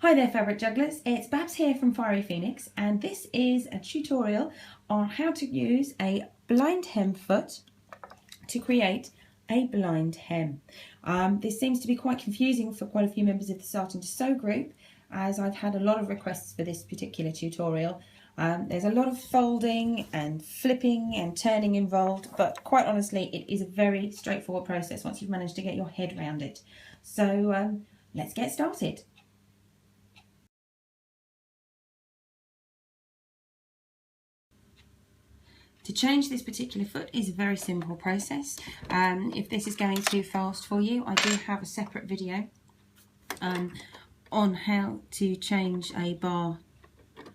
Hi there fabric jugglers, it's Babs here from Fiery Phoenix, and this is a tutorial on how to use a blind hem foot to create a blind hem. This seems to be quite confusing for quite a few members of the Starting to Sew group, as I've had a lot of requests for this particular tutorial. There's a lot of folding and flipping and turning involved, but quite honestly it is a very straightforward process once you've managed to get your head around it. So let's get started. To change this particular foot is a very simple process. If this is going too fast for you, I do have a separate video on how to change a bar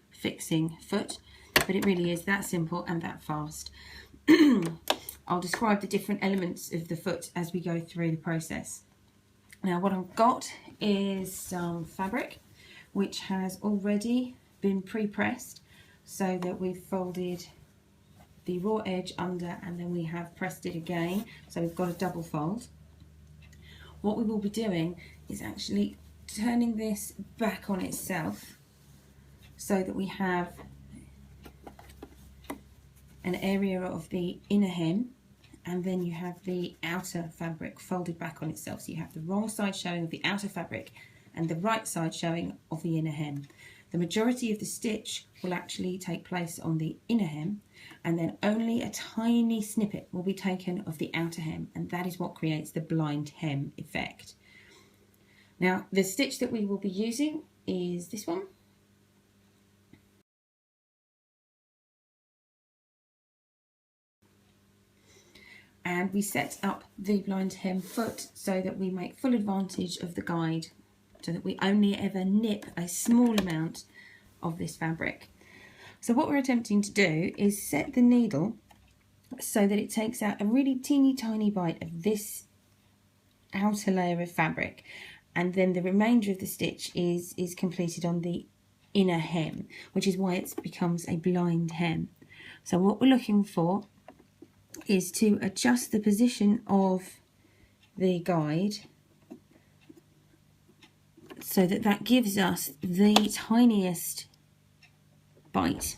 fixing foot, but it really is that simple and that fast. I'll describe the different elements of the foot as we go through the process. Now what I've got is some fabric which has already been pre-pressed so that we've folded the raw edge under and then we have pressed it again, so we've got a double fold. What we will be doing is actually turning this back on itself so that we have an area of the inner hem, and then you have the outer fabric folded back on itself, so you have the wrong side showing of the outer fabric and the right side showing of the inner hem. The majority of the stitch will actually take place on the inner hem, and then only a tiny snippet will be taken of the outer hem, and that is what creates the blind hem effect. Now the stitch that we will be using is this one. And we set up the blind hem foot so that we make full advantage of the guide, so that we only ever nip a small amount of this fabric. So what we're attempting to do is set the needle so that it takes out a really teeny tiny bite of this outer layer of fabric, and then the remainder of the stitch is completed on the inner hem, which is why it becomes a blind hem. So what we're looking for is to adjust the position of the guide so that that gives us the tiniest bite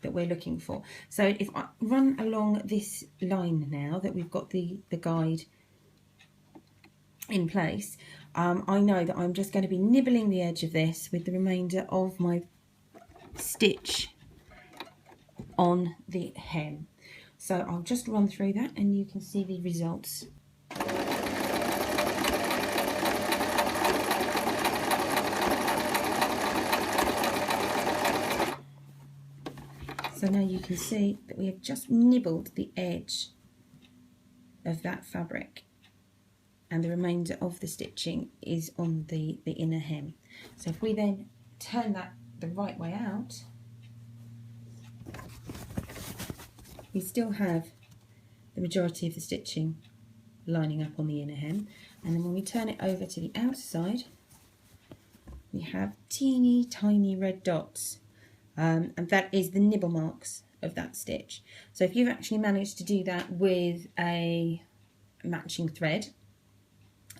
that we're looking for. So if I run along this line now that we've got the guide in place, I know that I'm just going to be nibbling the edge of this with the remainder of my stitch on the hem. So I'll just run through that and you can see the results. So now you can see that we have just nibbled the edge of that fabric, and the remainder of the stitching is on the inner hem. So if we then turn that the right way out, we still have the majority of the stitching lining up on the inner hem, and then when we turn it over to the outer side, we have teeny tiny red dots. And that is the nibble marks of that stitch. So if you've actually managed to do that with a matching thread,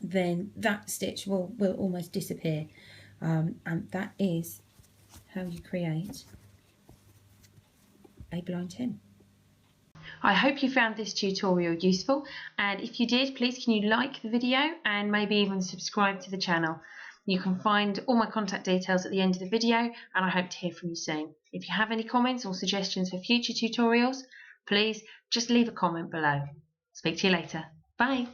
then that stitch will almost disappear, and that is how you create a blind hem. I hope you found this tutorial useful, and if you did, please can you like the video and maybe even subscribe to the channel. You can find all my contact details at the end of the video, and I hope to hear from you soon. If you have any comments or suggestions for future tutorials, please just leave a comment below. Speak to you later. Bye.